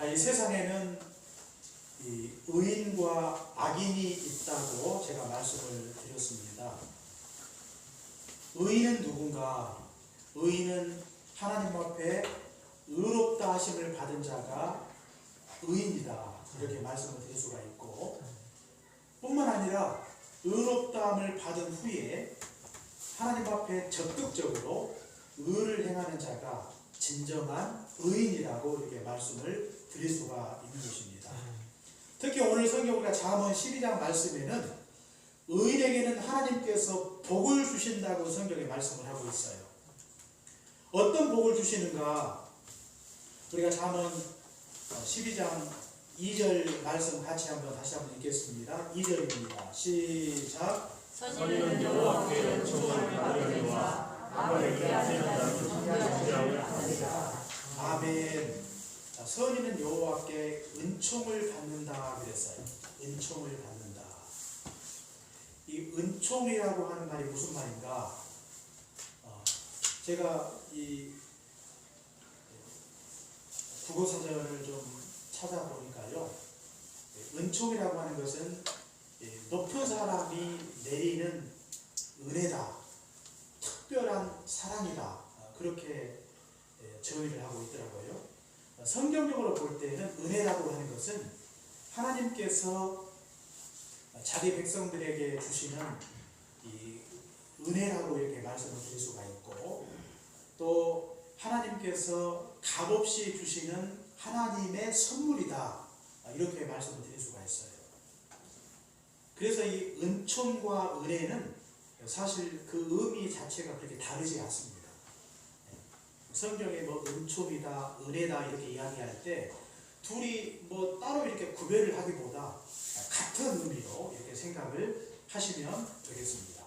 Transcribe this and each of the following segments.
자, 이 세상에는 이 의인과 악인이 있다고 제가 말씀을 드렸습니다. 의인은 누군가? 의인은 하나님 앞에 의롭다 하심을 받은 자가 의인이다, 이렇게 말씀을 드릴 수가 있고, 뿐만 아니라 의롭다함을 받은 후에 하나님 앞에 적극적으로 의를 행하는 자가 진정한 의인이라고 이렇게 말씀을 드릴 수가 있는 것입니다. 특히 오늘 성경 우리가 잠언 12장 말씀에는 의인에게는 하나님께서 복을 주신다고 성경에 말씀을 하고 있어요. 어떤 복을 주시는가? 우리가 잠언 12장 2절 말씀 같이 다시 한번 읽겠습니다. 2절입니다. 시작. 선인은 여호와께 은총을 받으려니와 악을 행하는 자는 정죄함을 받으리라. 아멘. 자, 선인은 여호와께 은총을 받는다 그랬어요. 은총을 받는다. 이 은총이라고 하는 말이 무슨 말인가? 제가 이 국어사전을 좀 찾아보니까요, 은총이라고 하는 것은 높은 사람이 내리는 은혜다, 특별한 사랑이다, 그렇게 정의를 하고 있더라고요. 성경적으로 볼 때는 은혜라고 하는 것은 하나님께서 자기 백성들에게 주시는 이 은혜라고 이렇게 말씀을 드릴 수가 있고, 또 하나님께서 값없이 주시는 하나님의 선물이다, 이렇게 말씀을 드릴 수가 있어요. 그래서 이 은총과 은혜는 사실 그 의미 자체가 그렇게 다르지 않습니다. 성경에 뭐 은총이다, 은혜다 이렇게 이야기할 때 둘이 뭐 따로 이렇게 구별을 하기보다 같은 의미로 이렇게 생각을 하시면 되겠습니다.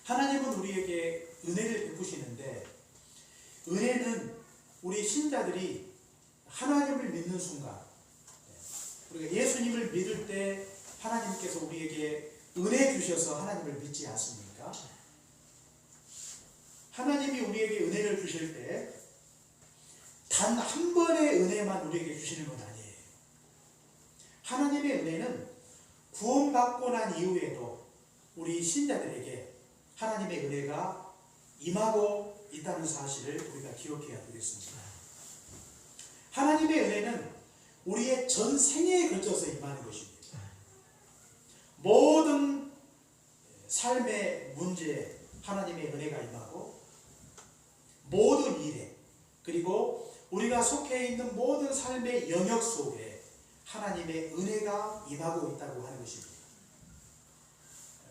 하나님은 우리에게 은혜를 베푸시는데, 은혜는 우리 신자들이 하나님을 믿는 순간, 우리가 예수님을 믿을 때 하나님께서 우리에게 은혜 주셔서 하나님을 믿지 않습니까? 하나님이 우리에게 은혜를 주실 때 단 한 번의 은혜만 우리에게 주시는 건 아니에요. 하나님의 은혜는 구원받고 난 이후에도 우리 신자들에게 하나님의 은혜가 임하고 있다는 사실을 우리가 기억해야 되겠습니다. 하나님의 은혜는 우리의 전 생애에 걸쳐서 임하는 것입니다. 모든 삶의 문제에 하나님의 은혜가 임하고, 모든 일에, 그리고 우리가 속해 있는 모든 삶의 영역 속에 하나님의 은혜가 임하고 있다고 하는 것입니다.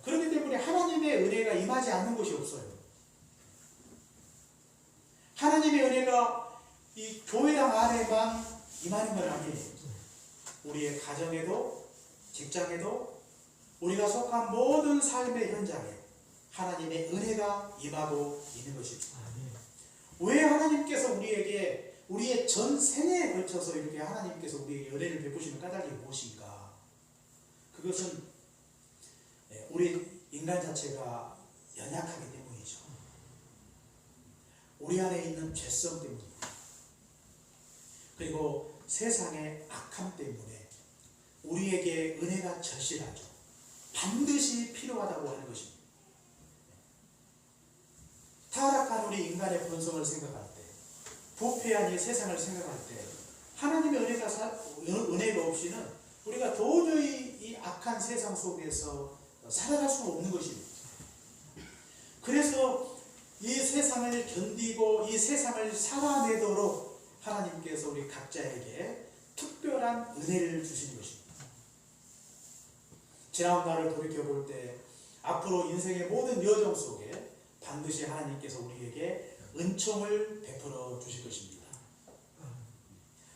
그렇기 때문에 하나님의 은혜가 임하지 않는 것이 없어요. 하나님의 은혜가 이 교회당 안에만 임하는 건 아니에요. 우리의 가정에도, 직장에도, 우리가 속한 모든 삶의 현장에 하나님의 은혜가 임하고 있는 것입니다. 왜 하나님께서 우리에게 우리의 전 생애에 걸쳐서 이렇게 하나님께서 우리에게 은혜를 베푸시는 까닭이 무엇인가? 그것은 우리 인간 자체가 연약하기 때문이죠. 우리 안에 있는 죄성 때문입니다. 그리고 세상의 악함 때문에 우리에게 은혜가 절실하죠. 반드시 필요하다고 하는 것입니다. 타락한 우리 인간의 본성을 생각할 때, 부패한 이 세상을 생각할 때, 하나님의 은혜가 없이는 우리가 도저히 이 악한 세상 속에서 살아갈 수가 없는 것입니다. 그래서 이 세상을 견디고 이 세상을 살아내도록 하나님께서 우리 각자에게 특별한 은혜를 주신 것입니다. 지나온 날을 돌이켜볼 때 앞으로 인생의 모든 여정 속에 반드시 하나님께서 우리에게 은총을 베풀어 주실 것입니다.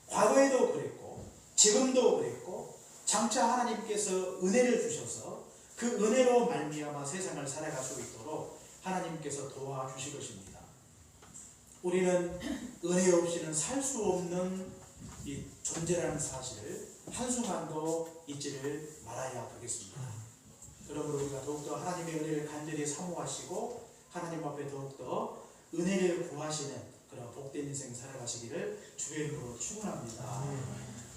과거에도 그랬고 지금도 그랬고 장차 하나님께서 은혜를 주셔서 그 은혜로 말미암아 세상을 살아갈 수 있도록 하나님께서 도와주실 것입니다. 우리는 은혜 없이는 살 수 없는 이 존재라는 사실을 한순간도 잊지를 말아야 되겠습니다. 그러므로 우리가 더욱더 하나님의 은혜를 간절히 사모하시고 하나님 앞에 더욱더 은혜를 구하시는 그런 복된 인생 살아가시기를 주의 이름으로 축원합니다.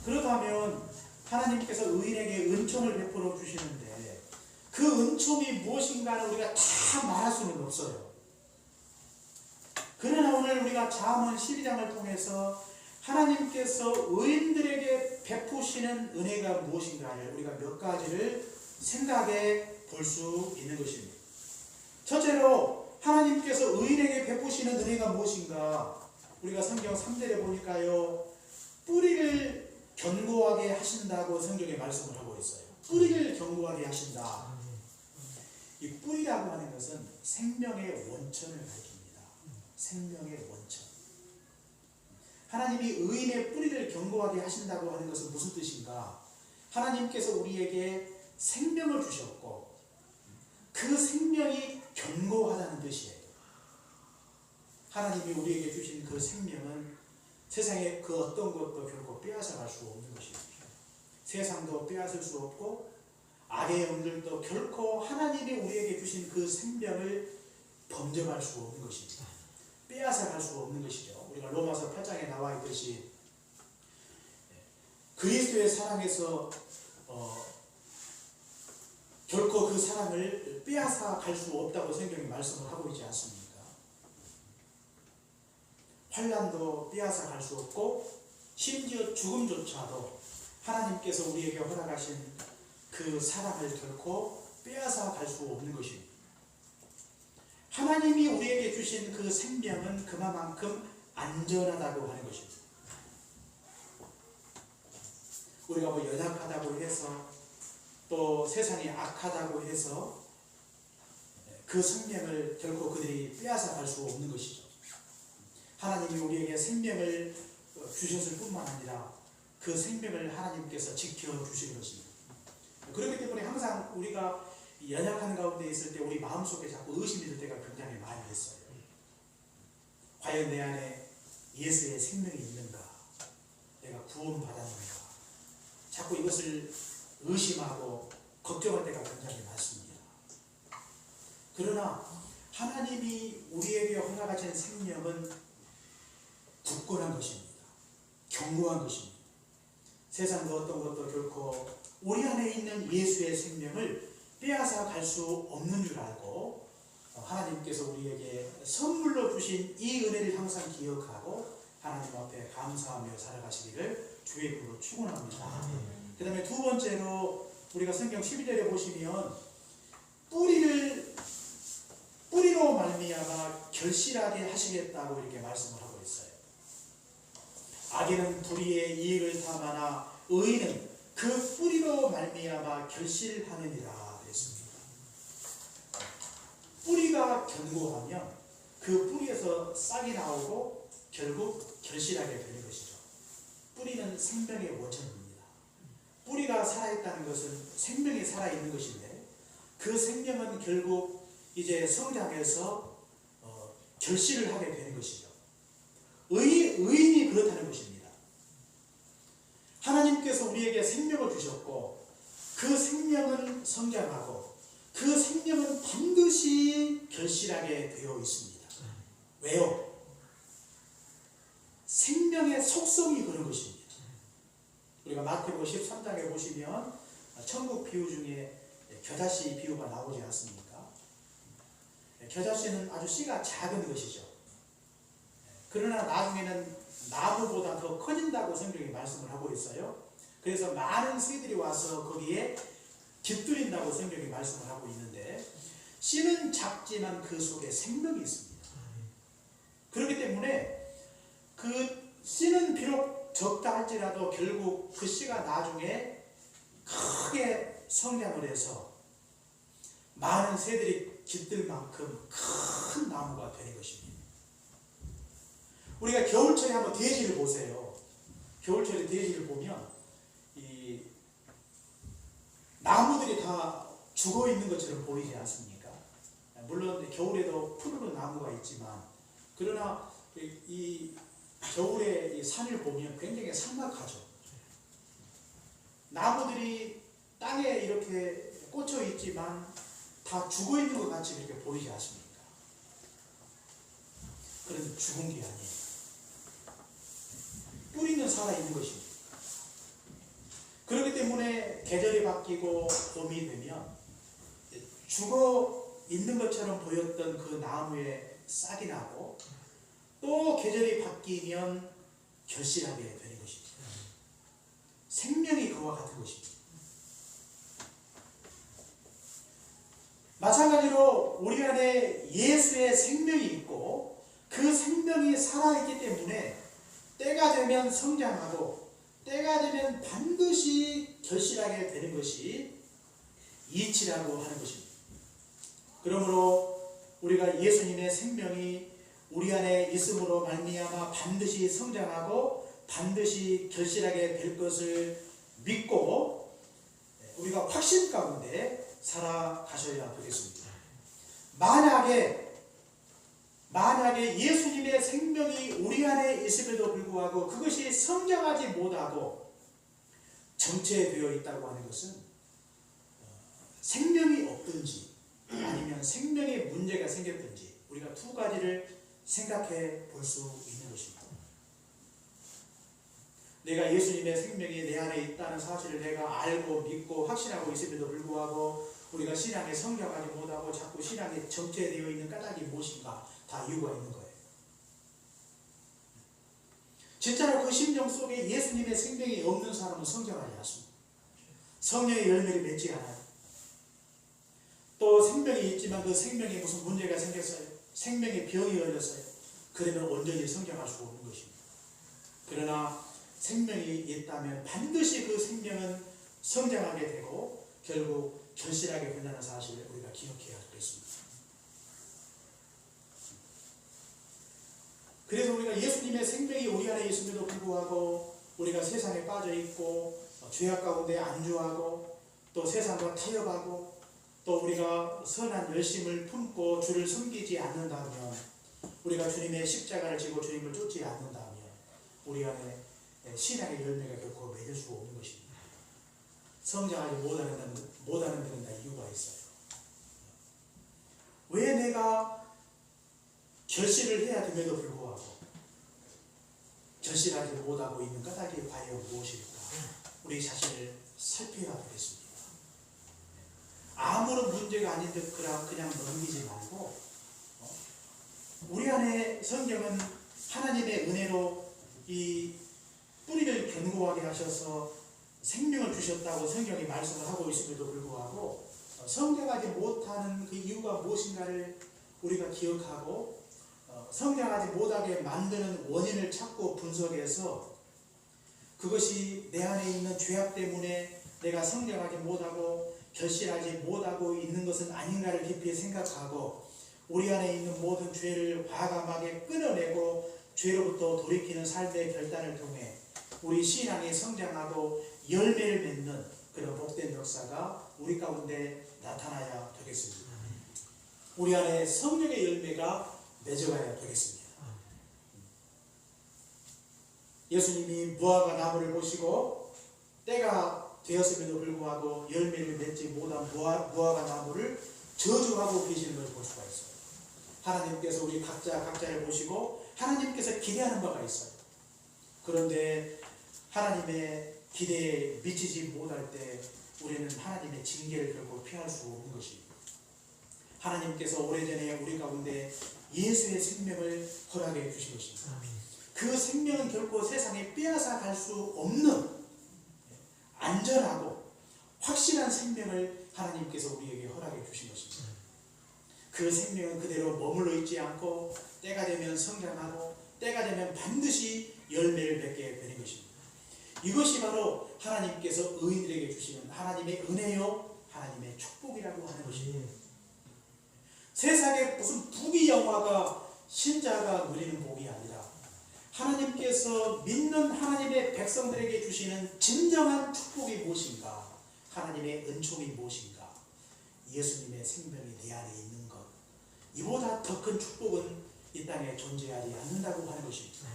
그렇다면 하나님께서 의인에게 은총을 베풀어 주시는데 그 은총이 무엇인가를 우리가 다 말할 수는 없어요. 그러나 오늘 우리가 잠언 12장을 통해서 하나님께서 의인들에게 베푸시는 은혜가 무엇인가를 우리가 몇 가지를 생각해 볼 수 있는 것입니다. 첫째로 하나님께서 의인에게 베푸시는 은혜가 무엇인가? 우리가 성경 3절에 보니까요, 뿌리를 견고하게 하신다고 성경에 말씀을 하고 있어요. 뿌리를 견고하게 하신다. 이 뿌리라고 하는 것은 생명의 원천을 가리킵니다. 생명의 원천. 하나님이 의인의 뿌리를 견고하게 하신다고 하는 것은 무슨 뜻인가? 하나님께서 우리에게 생명을 주셨고 그 생명이 견고하다는 뜻이에요. 하나님이 우리에게 주신 그 생명은 세상에 그 어떤 것도 결코 빼앗아갈 수 없는 것입니다. 세상도 빼앗을 수 없고 악의 영들도 결코 하나님이 우리에게 주신 그 생명을 범접할 수 없는 것입니다. 빼앗아갈 수 없는 것이죠. 우리가 로마서 8장에 나와 있듯이 그리스도의 사랑에서 결코 그 사랑을 빼앗아 갈 수 없다고 성경이 말씀을 하고 있지 않습니까? 환난도 빼앗아 갈 수 없고 심지어 죽음조차도 하나님께서 우리에게 허락하신 그 사랑을 결코 빼앗아 갈 수 없는 것입니다. 하나님이 우리에게 주신 그 생명은 그만큼 안전하다고 하는 것입니다. 우리가 뭐 연약하다고 해서 또 세상이 악하다고 해서 그 생명을 결코 그들이 빼앗아 갈 수 없는 것이죠. 하나님이 우리에게 생명을 주셨을 뿐만 아니라 그 생명을 하나님께서 지켜주신 것입니다. 그렇기 때문에 항상 우리가 연약한 가운데 있을 때 우리 마음속에 자꾸 의심이 들 때가 굉장히 많이 있어요. 과연 내 안에 예수의 생명이 있는가? 내가 구원받았는가? 자꾸 이것을 의심하고 걱정할 때가 굉장히 많습니다. 그러나 하나님이 우리에게 허락하신 생명은 굳건한 것입니다. 견고한 것입니다. 세상도 어떤 것도 결코 우리 안에 있는 예수의 생명을 빼앗아 갈 수 없는 줄 알고 하나님께서 우리에게 선물로 주신 이 은혜를 항상 기억하고 하나님 앞에 감사하며 살아가시기를 주의 이름으로 축원합니다. 그 다음에 두 번째로 우리가 성경 12절에 보시면 뿌리로 말미암아 결실하게 하시겠다고 이렇게 말씀을 하고 있어요. 악인은 불의의 이익을 탐하나 의인은 그 뿌리로 말미암아 결실하느니라 그랬습니다. 뿌리가 견고하면 그 뿌리에서 싹이 나오고 결국 결실하게 되는 것이죠. 뿌리는 생명의 원천입니다. 뿌리가 살아있다는 것은 생명이 살아있는 것인데 그 생명은 결국 이제 성장해서 결실을 하게 되는 것이죠. 의인이 그렇다는 것입니다. 하나님께서 우리에게 생명을 주셨고 그 생명은 성장하고 그 생명은 반드시 결실하게 되어 있습니다. 왜요? 생명의 속성이 그런 것입니다. 우리가 마태복음 13장에 보시면 천국 비유 중에 겨자씨 비유가 나오지 않습니까? 겨자씨는 아주 씨가 작은 것이죠. 그러나 나중에는 나무보다 더 커진다고 성경이 말씀을 하고 있어요. 그래서 많은 새들이 와서 거기에 깃들인다고 성경이 말씀을 하고 있는데 씨는 작지만 그 속에 생명이 있습니다. 그렇기 때문에 그 씨는 비록 적다 할지라도 결국 그 씨가 나중에 크게 성장을 해서 많은 새들이 깃들 만큼 큰 나무가 되는 것입니다. 우리가 겨울철에 한번 대지를 보세요. 겨울철에 대지를 보면 이 나무들이 다 죽어 있는 것처럼 보이지 않습니까? 물론 겨울에도 푸르른 나무가 있지만 그러나 이 겨울에 이 산을 보면 굉장히 삭막하죠. 나무들이 땅에 이렇게 꽂혀 있지만 다 죽어 있는 것 같이 이렇게 보이지 않습니까? 그런데 죽은 게 아니에요. 살아있는 것입니다. 그렇기 때문에 계절이 바뀌고 봄이 되면 죽어 있는 것처럼 보였던 그 나무에 싹이 나고 또 계절이 바뀌면 결실하게 되는 것입니다. 생명이 그와 같은 것입니다. 마찬가지로 우리 안에 예수의 생명이 있고 그 생명이 살아있기 때문에 때가 되면 성장하고 때가 되면 반드시 결실하게 되는 것이 이치라고 하는 것입니다. 그러므로 우리가 예수님의 생명이 우리 안에 있음으로 말미암아 반드시 성장하고 반드시 결실하게 될 것을 믿고 우리가 확신 가운데 살아가셔야 되겠습니다. 만약에 예수님의 생명이 우리 안에 있음에도 불구하고 그것이 성장하지 못하고 정체되어 있다고 하는 것은 생명이 없든지 아니면 생명에 문제가 생겼든지 우리가 두 가지를 생각해 볼 수 있는 것입니다. 내가 예수님의 생명이 내 안에 있다는 사실을 내가 알고 믿고 확신하고 있음에도 불구하고 우리가 신앙에 성장하지 못하고 자꾸 신앙에 정체되어 있는 까닭이 무엇인가 다 이유가 있는 거예요. 진짜로 그 심정 속에 예수님의 생명이 없는 사람은 성장하지 않습니다. 성령의 열매를 맺지 않아요. 또 생명이 있지만 그 생명에 무슨 문제가 생겼어요. 생명에 병이 걸렸어요. 그러면 온전히 성장할 수가 없는 것입니다. 그러나 생명이 있다면 반드시 그 생명은 성장하게 되고 결국 결실하게 된다는 사실을 우리가 기억해야 되겠습니다. 그래서 우리가 예수님의 생명이 우리 안에 있음에도 불구하고 우리가 세상에 빠져 있고 죄악 가운데 안주하고 또 세상과 타협하고 또 우리가 선한 열심을 품고 주를 섬기지 않는다면 우리가 주님의 십자가를 지고 주님을 쫓지 않는다면 우리 안에 신앙의 열매가 결코 맺을 수가 없는 것입니다. 성장하지 못하는 데는 다 이유가 있어요. 왜 내가 결실을 해야 됨에도 불구하고 결실하지 못하고 있는 까닭이 과연 무엇일까? 우리 자신을 살펴야 되겠습니다. 아무런 문제가 아닌 듯 그냥 넘기지 말고 우리 안에 성경은 하나님의 은혜로 이 뿌리를 견고하게 하셔서 생명을 주셨다고 성경이 말씀을 하고 있음에도 불구하고 성장하지 못하는 그 이유가 무엇인가를 우리가 기억하고 성장하지 못하게 만드는 원인을 찾고 분석해서 그것이 내 안에 있는 죄악 때문에 내가 성장하지 못하고 결실하지 못하고 있는 것은 아닌가를 깊이 생각하고 우리 안에 있는 모든 죄를 과감하게 끊어내고 죄로부터 돌이키는 삶의 결단을 통해 우리 신앙이 성장하고 열매를 맺는 그런 복된 역사가 우리 가운데 나타나야 되겠습니다. 우리 안에 성령의 열매가 맺어가야 되겠습니다. 예수님이 무화과 나무를 보시고 때가 되었음에도 불구하고 열매를 맺지 못한 무화과 나무를 저주하고 계시는 걸 볼 수가 있어요. 하나님께서 우리 각자를 보시고 하나님께서 기대하는 바가 있어요. 그런데 하나님의 기대에 미치지 못할 때 우리는 하나님의 징계를 결코 피할 수 없는 것입니다. 하나님께서 오래전에 우리 가운데 예수의 생명을 허락해 주신 것입니다. 그 생명은 결코 세상에 빼앗아 갈 수 없는 안전하고 확실한 생명을 하나님께서 우리에게 허락해 주신 것입니다. 그 생명은 그대로 머물러 있지 않고 때가 되면 성장하고 때가 되면 반드시 열매를 맺게 되는 것입니다. 이것이 바로 하나님께서 의인들에게 주시는 하나님의 은혜요 하나님의 축복이라고 하는 것입니다. 세상에 무슨 부귀영화가 신자가 누리는 복이 아니라 하나님께서 믿는 하나님의 백성들에게 주시는 진정한 축복이 무엇인가? 하나님의 은총이 무엇인가? 예수님의 생명이 내 안에 있는 것. 이보다 더 큰 축복은 이 땅에 존재하지 않는다고 하는 것입니다.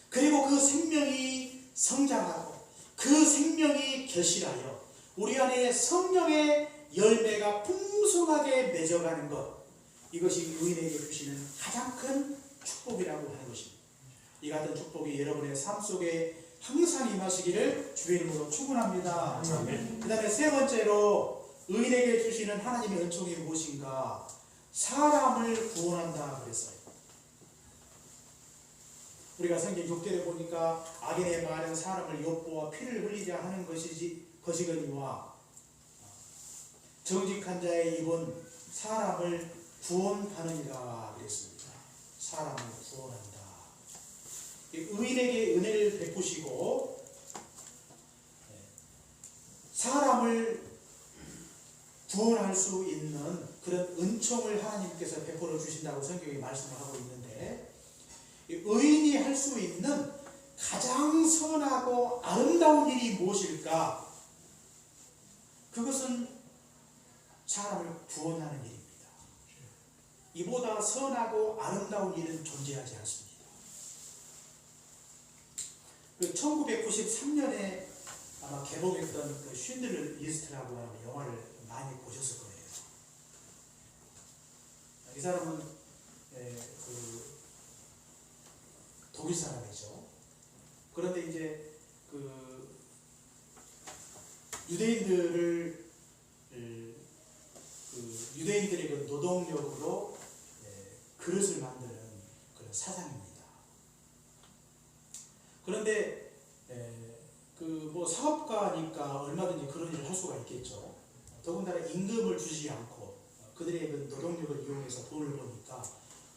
그리고 그 생명이 성장하고 그 생명이 결실하여 우리 안에 성령의 열매가 풍성하게 맺어가는 것. 이것이 의인에게 주시는 가장 큰 축복이라고 하는 것입니다. 이 같은 축복이 여러분의 삶 속에 항상 임하시기를 주의 이름으로 축원합니다. 아멘. 그 다음에 세 번째로 의인에게 주시는 하나님의 은총이 무엇인가? 사람을 구원한다 그랬어요. 우리가 성경 6절에 보니까 악인의 말은 사람을 엿보아 피를 흘리자 하는 것이거니와 정직한 자의 입은 사람을 구원하느니라 그랬습니다. 사람을 구원한다. 의인에게 은혜를 베푸시고 사람을 구원할 수 있는 그런 은총을 하나님께서 베풀어 주신다고 성경이 말씀을 하고 있는데, 의인이 할 수 있는 가장 선하고 아름다운 일이 무엇일까? 그것은 사람을 구원하는 일입니다. 이보다 선하고 아름다운 일은 존재하지 않습니다. 1993년에 아마 개봉했던 그 쉰들러 리스트라고 하는 영화를 많이 보셨을 거예요. 이 사람은 그 독일 사람이죠. 그런데 이제 그 유대인들의 그 노동력으로 그릇을 만드는 그런 사상입니다. 그런데 그 뭐 사업가니까 얼마든지 그런 일을 할 수가 있겠죠. 더군다나 임금을 주지 않고 그들의 그 노동력을 이용해서 돈을 버니까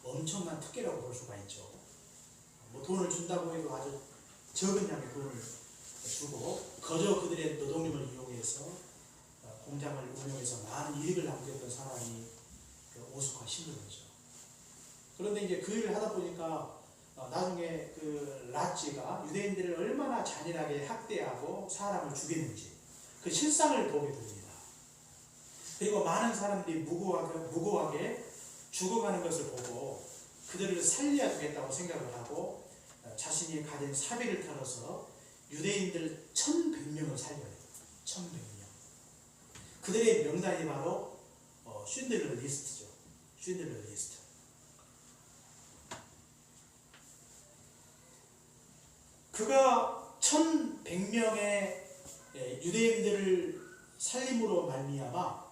엄청난 특혜라고 볼 수가 있죠. 뭐 돈을 준다고 해도 아주 적은 양의 돈을 주고 거저 그들의 노동력을 이용해서 공장을 운영해서 많은 이익을 남겼던 사람이 오스카 쉰들러죠. 그런데 이제 그 일을 하다 보니까 나중에 그 나치가 유대인들을 얼마나 잔인하게 학대하고 사람을 죽였는지 그 실상을 보게 됩니다. 그리고 많은 사람들이 무고하게 죽어가는 것을 보고 그들을 살려주겠다고 생각을 하고 자신이 가진 사비를 털어서 유대인들 1100명을 살려요. 1100명. 그들의 명단이 바로 쉰들러 리스트죠. 쉰들러 리스트. 그가 1100명의 유대인들을 살림으로 말미암아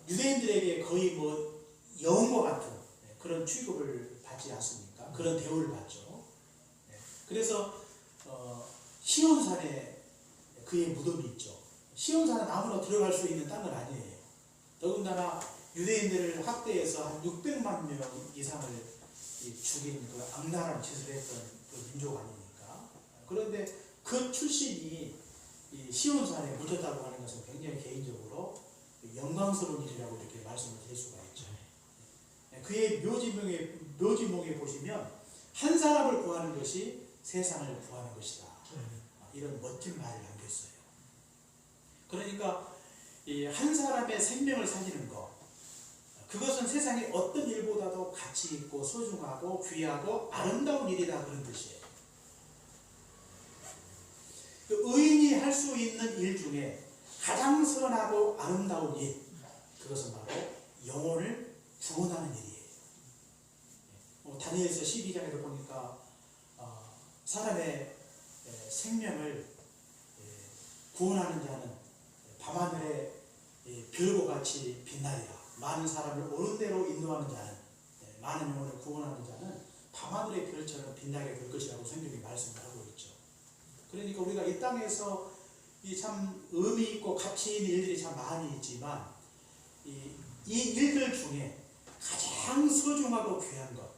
유대인들에게 거의 뭐 영웅과 같은 그런 취급을 받지 않습니까? 그런 대우를 받죠. 그래서 시온산에 그의 무덤이 있죠. 시온산은 아무나 들어갈 수 있는 땅은 아니에요. 더군다나 유대인들을 학대해서 한 600만 명 이상을 죽인 그 악랄한 짓을 했던 그 민족 아닙니까? 그런데 그 출신이 이 시온산에 묻혔다고 하는 것은 굉장히 개인적으로 영광스러운 일이라고 이렇게 말씀을 드릴 수가 있죠. 그의 묘지몽에 보시면 한 사람을 구하는 것이 세상을 구하는 것이다. 이런 멋진 말을 남겼어요. 그러니까 이 한 사람의 생명을 살리는 것, 그것은 세상의 어떤 일보다도 가치 있고 소중하고 귀하고 아름다운 일이다 그런 뜻이에요. 그 의인이 할 수 있는 일 중에 가장 선하고 아름다운 일, 그것은 바로 영혼을 구원하는 일이에요. 다니엘서 12장에도 보니까 사람의 생명을 구원하는 자는 밤하늘의 별과 같이 빛나리라. 많은 사람을 옳은 대로 인도하는 자는, 많은 영혼을 구원하는 자는 밤하늘의 별처럼 빛나게 될 것이라고 성경이 말씀을 하고 있죠. 그러니까 우리가 이 땅에서 이 참 의미 있고 가치 있는 일들이 참 많이 있지만 이 일들 중에 가장 소중하고 귀한 것,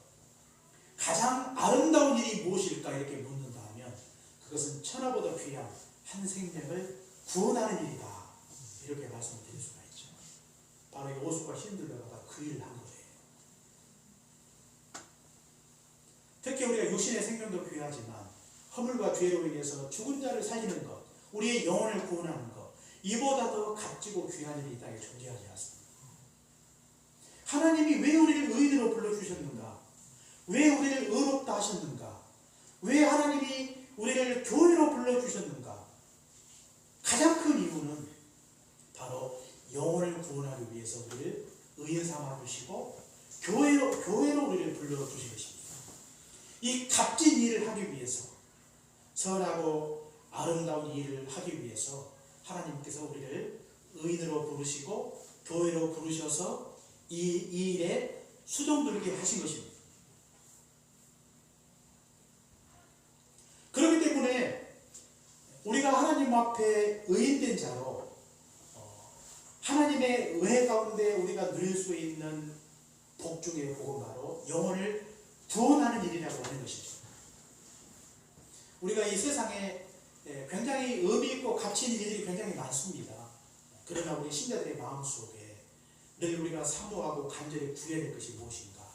가장 아름다운 일이 무엇일까 이렇게 묻는다면 그것은 천하보다 귀한 한 생명을 구원하는 일이다. 이렇게 말씀을 드릴 수가 있죠. 바로 이 오스카 쉰들러가 그 일을 한 거예요. 특히 우리가 육신의 생명도 귀하지만 허물과 죄로 인해서 죽은 자를 살리는 것, 우리의 영혼을 구원하는 것, 이보다 더 값지고 귀한 일이 이 땅에 존재하지 않습니다. 하나님이 왜 우리를 의인으로 불러주셨는가? 왜 우리를 의롭다 하셨는가? 왜 하나님이 우리를 교회로 불러주셨는가? 가장 큰 이유는 바로 영혼을 구원하기 위해서 우리를 의인 삼아주시고 교회로 우리를 불러주신 것입니다. 이 값진 일을 선하고 아름다운 일을 하기 위해서 하나님께서 우리를 의인으로 부르시고 교회로 부르셔서 이 일에 수종들게 하신 것입니다. 그렇기 때문에 우리가 하나님 앞에 의인된 자로 하나님의 은혜 가운데 우리가 누릴 수 있는 복 중의 복은 바로 영혼을 구원하는 일이라고 하는 것이죠. 우리가 이 세상에 굉장히 의미 있고 가치 있는 일들이 굉장히 많습니다. 그러나 우리 신자들의 마음속에 늘 우리가 사모하고 간절히 구해야 될 것이 무엇인가?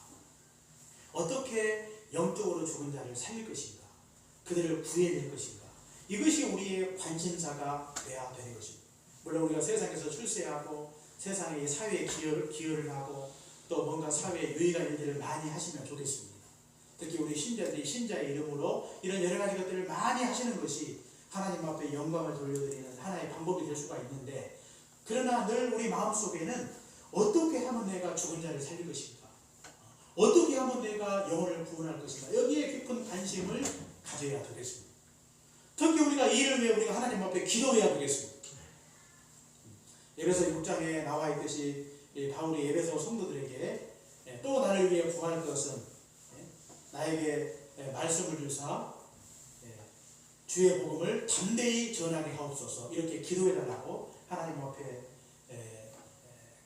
어떻게 영적으로 죽은 자를 살릴 것인가? 그들을 구해낼 것인가? 이것이 우리의 관심사가 돼야 되는 것입니다. 물론 우리가 세상에서 출세하고 세상의 사회에 기여를 하고 또 뭔가 사회에 유익한 일들을 많이 하시면 좋겠습니다. 특히 우리 신자들이 신자의 이름으로 이런 여러 가지 것들을 많이 하시는 것이 하나님 앞에 영광을 돌려드리는 하나의 방법이 될 수가 있는데, 그러나 늘 우리 마음속에는 어떻게 하면 내가 죽은 자를 살릴 것인가? 어떻게 하면 내가 영혼을 구원할 것인가? 여기에 깊은 관심을 가져야 되겠습니다. 특히 우리가 이 일을 위해 우리가 하나님 앞에 기도해야 되겠습니다. 에베소 6장에 나와 있듯이 바울이 에베소 성도들에게 또 나를 위해 구할 것은 나에게 말씀을 주사 주의 복음을 담대히 전하게 하옵소서, 이렇게 기도해달라고 하나님 앞에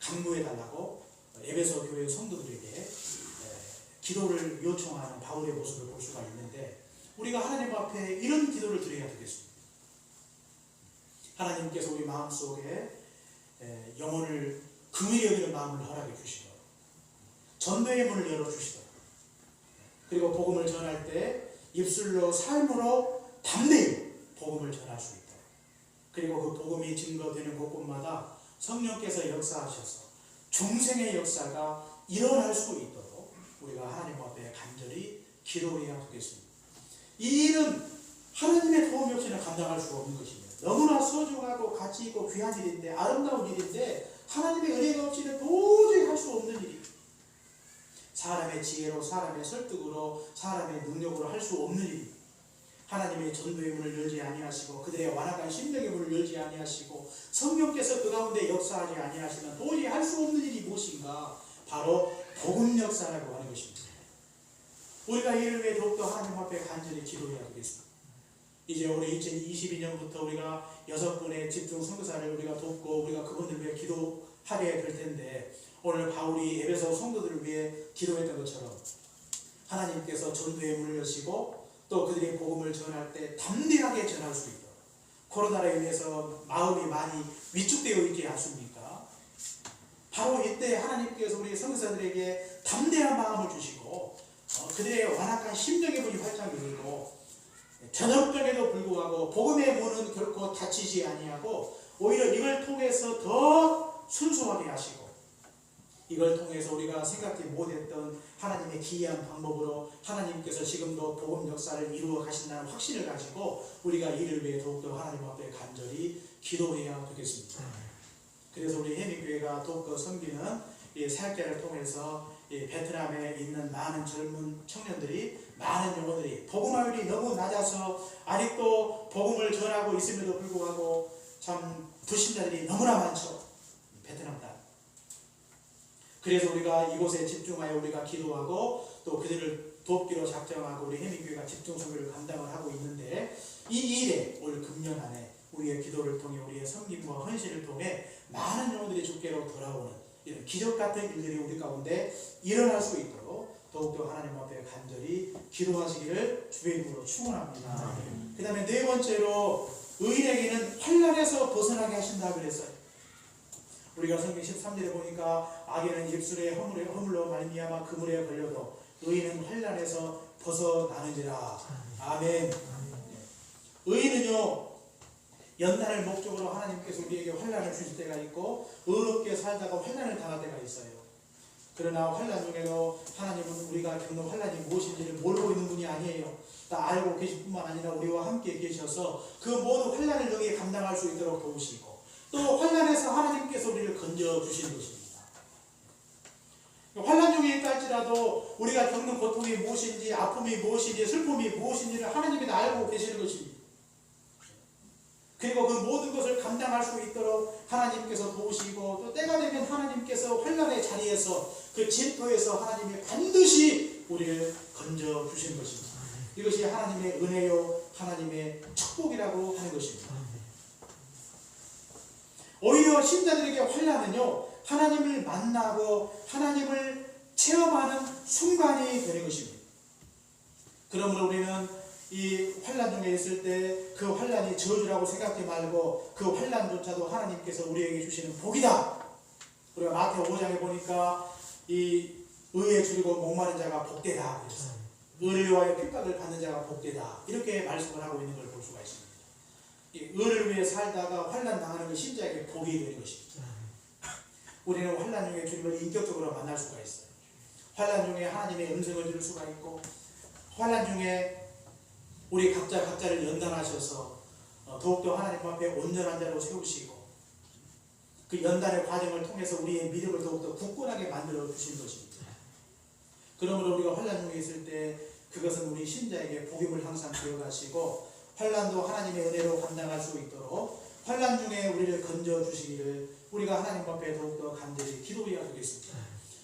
간구해달라고 에베소 교회 성도들에게 기도를 요청하는 바울의 모습을 볼 수가 있는데, 우리가 하나님 앞에 이런 기도를 드려야 되겠습니다. 하나님께서 우리 마음속에 영혼을 긍휼히 여기는 마음을 허락해 주시도록, 전도의 문을 열어주시도록, 그리고 복음을 전할 때 입술로 삶으로 담대히 복음을 전할 수 있도록, 그리고 그 복음이 증거되는 곳곳마다 성령께서 역사하셔서 중생의 역사가 일어날 수 있도록 우리가 하나님 앞에 간절히 기도해야 되겠습니다. 이 일은 하나님의 도움이 없이는 감당할 수가 없는 것입니다. 너무나 소중하고 가치 있고 귀한 일인데, 아름다운 일인데 하나님의 은혜가 없이는 도저히 할 수 없는 일입니다. 사람의 지혜로, 사람의 설득으로, 사람의 능력으로 할 수 없는 일입니다. 하나님의 전도의 문을 열지 아니하시고 그들의 완악한 심령의 문을 열지 아니하시고 성령께서 그 가운데 역사하지 아니하시면 도저히 할 수 없는 일이 무엇인가? 바로 복음 역사라고 하는 것입니다. 우리가 이를 위해 더욱더 하나님 앞에 간절히 기도해야 되겠습니다. 이제 우리 2022년부터 우리가 6분의 집중 선교사를 우리가 돕고 우리가 그분들 위해 기도하게 될 텐데, 오늘 바울이 에베소 성도들을 위해 기도했던 것처럼 하나님께서 전도의 문을 여시고 또 그들이 복음을 전할 때 담대하게 전할 수 있도록, 코로나로 인해서 마음이 많이 위축되어 있지 않습니까? 바로 이때 하나님께서 우리 선교사들에게 담대한 마음을 주시고 그들의 완악한 심령의 문이 활짝 열리고 전염병에도 불구하고 복음의 문은 결코 닫히지 아니하고 오히려 이걸 통해서 더 순수하게 하시고, 이걸 통해서 우리가 생각지 못했던 하나님의 기이한 방법으로 하나님께서 지금도 복음 역사를 이루어 가신다는 확신을 가지고 우리가 이를 위해 더욱더 하나님 앞에 간절히 기도해야 되겠습니다. 그래서 우리 해민교회가 더욱더 섬기는 이 사역자를 통해서 이 베트남에 있는 많은 젊은 청년들이, 많은 영혼들이 복음화율이 너무 낮아서 아직도 복음을 전하고 있음에도 불구하고 참 불신자들이 너무나 많죠. 베트남 땅. 그래서 우리가 이곳에 집중하여 우리가 기도하고 또 그들을 돕기로 작정하고 우리 해민교회가 집중 선교를 감당을 하고 있는데, 이 일에 올 금년 안에 우리의 기도를 통해 우리의 섬김과 헌신을 통해 많은 영혼들이 주께로 돌아오는 이런 기적 같은 일들이 우리 가운데 일어날 수 있도록 더욱더 하나님 앞에 간절히 기도하시기를 주의 이름으로 축원합니다. 그 다음에 네 번째로 의인에게는 환난에서 벗어나게 하신다 그랬어요. 우리가 성경 13절에 보니까 악인은 입술에 허물로 말미암아 그물에 걸려도 의인은 환난에서 벗어나는지라. 아멘. 의인은요, 연단을 목적으로 하나님께서 우리에게 환난을 주실 때가 있고 의롭게 살다가 환난을 당할 때가 있어요. 그러나 환난 중에도 하나님은 우리가 겪는 환난이 무엇인지를 모르고 있는 분이 아니에요. 다 알고 계실 뿐만 아니라 우리와 함께 계셔서 그 모든 환난을 너희에 감당할 수 있도록 도우시고 또 환난에서 하나님께서 우리를 건져주시는 것입니다. 환난 중에 있다 할지라도 우리가 겪는 고통이 무엇인지, 아픔이 무엇인지, 슬픔이 무엇인지를 하나님이 다 알고 계시는 것입니다. 모든 것을 감당할 수 있도록 하나님께서 도우시고, 또 때가 되면 하나님께서 환난의 자리에서 그 진토에서 하나님이 반드시 우리를 건져 주신 것입니다. 이것이 하나님의 은혜요, 하나님의 축복이라고 하는 것입니다. 오히려 신자들에게 환난은요, 하나님을 만나고 하나님을 체험하는 순간이 되는 것입니다. 그러므로 우리는 이 환난 중에 있을 때 그 환난이 저주라고 생각하지 말고 그 환난조차도 하나님께서 우리에게 주시는 복이다. 우리가 마태오 5장에 보니까 이 의에 줄이고 목마른 자가 복되다. 그래서 의를 위하여 핍박을 받는 자가 복되다. 이렇게 말씀을 하고 있는 걸 볼 수가 있습니다. 이 의를 위해 살다가 환난 당하는 게 신자에게 복이 되는 것입니다. 우리는 환난 중에 주님을 인격적으로 만날 수가 있어요. 환난 중에 하나님의 음성을 들을 수가 있고, 환난 중에 우리 각자를 연단하셔서 더욱더 하나님 앞에 온전한 자로 세우시고, 그 연단의 과정을 통해서 우리의 믿음을 더욱더 굳건하게 만들어 주신 것입니다. 그러므로 우리가 환난 중에 있을 때 그것은 우리 신자에게 복임을 항상 기억하시고, 환난도 하나님의 은혜로 감당할 수 있도록 환난 중에 우리를 건져 주시기를 우리가 하나님 앞에 더욱더 간절히 기도해야 되겠습니다.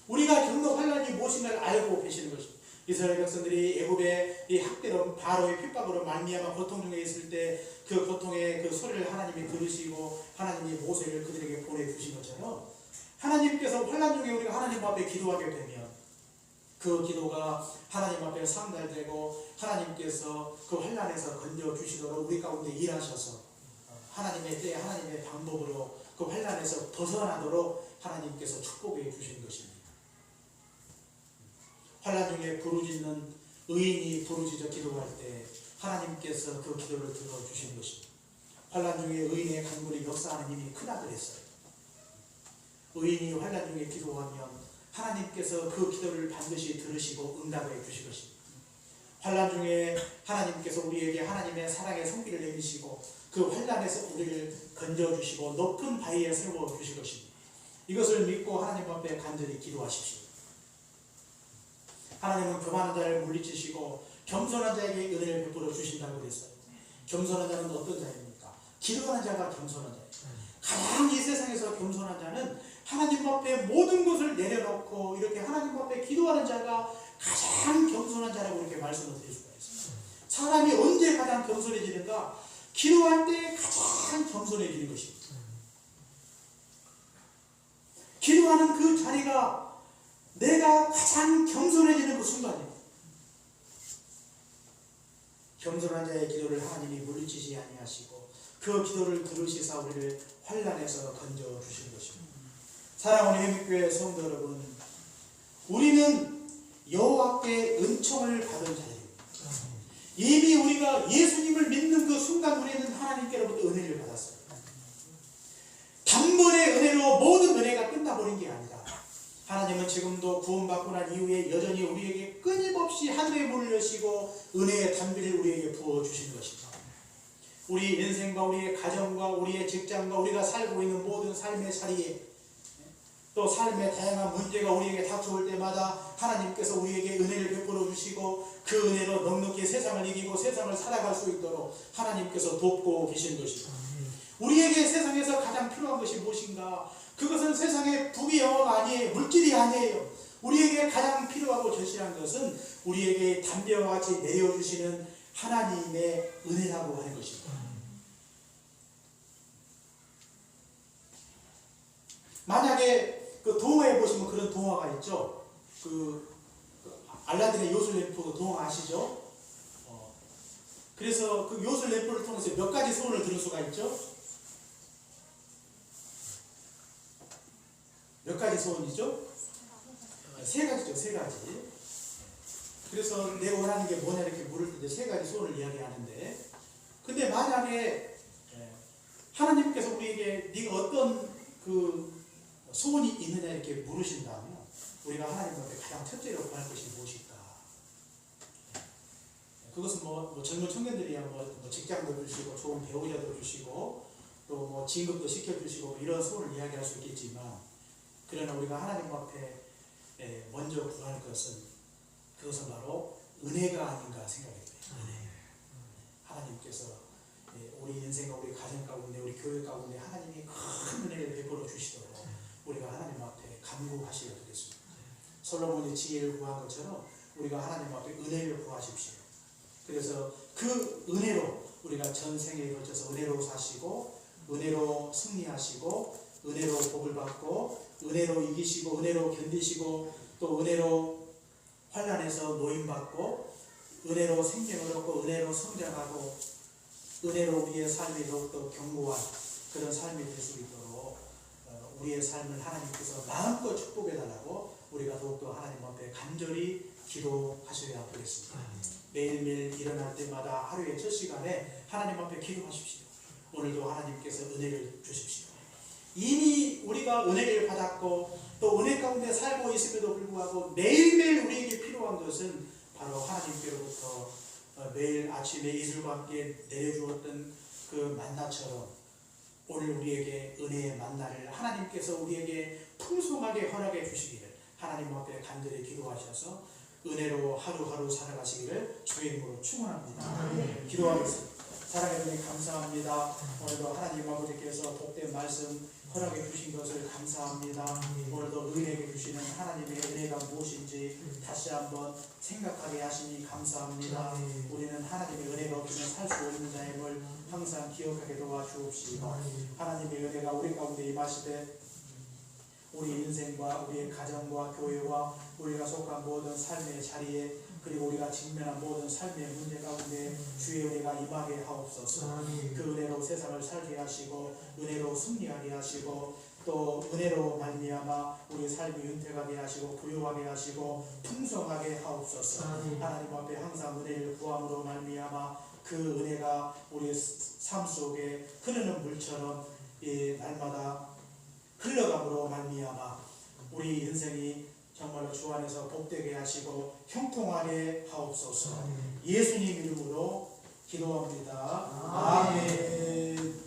우리가 겪는 환난이 무엇인가를 알고 계시는 것입니다. 이스라엘 백성들이 애굽의 이 학대로 바로의 핍박으로 말미암아 고통 중에 있을 때 그 고통의 그 소리를 하나님이 들으시고 하나님이 모세를 그들에게 보내주신 것처럼, 하나님께서 환난 중에 우리가 하나님 앞에 기도하게 되면 그 기도가 하나님 앞에 상달되고 하나님께서 그 환난에서 건져 주시도록 우리 가운데 일하셔서 하나님의 때 하나님의 방법으로 그 환난에서 벗어나도록 하나님께서 축복해 주신 것입니다. 환난 중에 부르짖는 의인이 부르짖어 기도할 때 하나님께서 그 기도를 들어주시는 것입니다. 환난 중에 의인의 간구를 역사하는 힘이 크다 그랬어요. 의인이 환난 중에 기도하면 하나님께서 그 기도를 반드시 들으시고 응답해 주실 것입니다. 환난 중에 하나님께서 우리에게 하나님의 사랑의 손길을 내미시고 그 환난에서 우리를 건져주시고 높은 바위에 세워주실 것입니다. 이것을 믿고 하나님 앞에 간절히 기도하십시오. 하나님은 교만한 자를 물리치시고 겸손한 자에게 은혜를 베풀어 주신다고 그랬어요. 겸손한 자는 어떤 자입니까? 기도하는 자가 겸손한 자예요. 가장 이 세상에서 겸손한 자는 하나님 앞에 모든 것을 내려놓고 이렇게 하나님 앞에 기도하는 자가 가장 겸손한 자라고 이렇게 말씀을 드릴 수가 있어요. 사람이 언제 가장 겸손해지는가? 기도할 때 가장 겸손해지는 것입니다. 기도하는 그 자리가 내가 가장 겸손해지는 그 순간입니다. 겸손한 자의 기도를 하나님이 물리치지 아니하시고 그 기도를 들으시사 우리를 환난에서 건져 주신 것입니다. 사랑하는 해묵교회 성도 여러분, 우리는 여호와께 은총을 받은 자들입니다. 이미 우리가 예수님을 믿는 그 순간 우리는 하나님께로부터 은혜를 받았어요. 단번에 은혜로 모든 은혜가 끝나버린 게 아니라 하나님은 지금도 구원받고 난 이후에 여전히 우리에게 끊임없이 하늘의 문을 여시고 은혜의 담비를 우리에게 부어주시는 것입니다. 우리 인생과 우리의 가정과 우리의 직장과 우리가 살고 있는 모든 삶의 자리에 또 삶의 다양한 문제가 우리에게 닥쳐올 때마다 하나님께서 우리에게 은혜를 베풀어 주시고 그 은혜로 넉넉히 세상을 이기고 세상을 살아갈 수 있도록 하나님께서 돕고 계신 것입니다. 우리에게 세상에서 가장 필요한 것이 무엇인가? 그것은 세상의 부귀 영화가 아니에요. 물질이 아니에요. 우리에게 가장 필요하고 절실한 것은 우리에게 담배와 같이 내려주시는 하나님의 은혜라고 하는 것입니다. 만약에 그 동화에 보시면 그런 동화가 있죠. 그 알라딘의 요술램프 동화 아시죠? 그래서 그 요술램프를 통해서 몇 가지 소원을 들을 수가 있죠. 몇 가지 소원이죠? 세 가지죠, 세 가지. 그래서 내가 원하는 게 뭐냐 이렇게 물을 때 세 가지 소원을 이야기하는데, 근데 만약에 하나님께서 우리에게 네가 어떤 그 소원이 있느냐 이렇게 물으신다면 우리가 하나님 앞에 가장 첫째로 구할 것이 무엇일까? 그것은 뭐 젊은 청년들이야 뭐 직장도 주시고 좋은 배우자도 주시고 또 뭐 진급도 시켜주시고 이런 소원을 이야기할 수 있겠지만, 그러나 우리가 하나님 앞에 먼저 구할 것은 그것은 바로 은혜가 아닌가 생각이 돼요. 하나님께서 우리 인생과 우리 가정 가운데 우리 교회 가운데 하나님이 큰 은혜를 베풀어 주시도록 우리가 하나님 앞에 간구하시려 드리겠습니다. 솔로몬이 지혜를 구한 것처럼 우리가 하나님 앞에 은혜를 구하십시오. 그래서 그 은혜로 우리가 전생에 걸쳐서 은혜로 사시고 은혜로 승리하시고 은혜로 복을 받고 은혜로 이기시고 은혜로 견디시고 또 은혜로 환난에서 노임받고 은혜로 생명을 얻고 은혜로 성장하고 은혜로 우리의 삶이 더욱더 견고한 그런 삶이 될 수 있도록 우리의 삶을 하나님께서 마음껏 축복해달라고 우리가 더욱더 하나님 앞에 간절히 기도하셔야 되겠습니다. 매일매일 일어날 때마다 하루의 첫 시간에 하나님 앞에 기도하십시오. 오늘도 하나님께서 은혜를 주십시오. 이미 우리가 은혜를 받았고 또 은혜 가운데 살고 있음에도 불구하고 매일매일 우리에게 필요한 것은 바로 하나님께로부터 매일 아침에 이슬과 함께 내려주었던 그 만나처럼 오늘 우리에게 은혜의 만나를 하나님께서 우리에게 풍성하게 허락해 주시기를 하나님 앞에 간절히 기도하셔서 은혜로 하루하루 살아가시기를 주의 이름으로 축원합니다. 기도하겠습니다. 사랑해 주님 감사합니다. 오늘도 하나님 아버지께서 복된 말씀 허락해 주신 것을 감사합니다. 오늘도 너희에게 주시는 하나님의 은혜가 무엇인지 다시 한번 생각하게 하시니 감사합니다. 우리는 하나님의 은혜가 없이는 살 수 없는 자임을 항상 기억하게 도와주옵시고 하나님의 은혜가 우리 가운데 임하시되 우리 인생과 우리의 가정과 교회와 우리가 속한 모든 삶의 자리에 그리고 우리가 직면한 모든 삶의 문제 가운데 주의 은혜가 임하게 하옵소서. 그 은혜로 세상을 살게 하시고 은혜로 승리하게 하시고 또 은혜로 말미암아 우리 삶이 윤택하게 하시고 부유하게 하시고 풍성하게 하옵소서. 하나님 앞에 항상 은혜를 구함으로 말미암아 그 은혜가 우리 삶 속에 흐르는 물처럼 날마다 흘러감으로 말미암아 우리 인생이 정말로 주 안에서 복되게 하시고 형통하게 하옵소서. 예수님 이름으로 기도합니다. 아멘.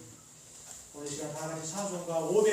오늘 시간 다 같이 찬송가 500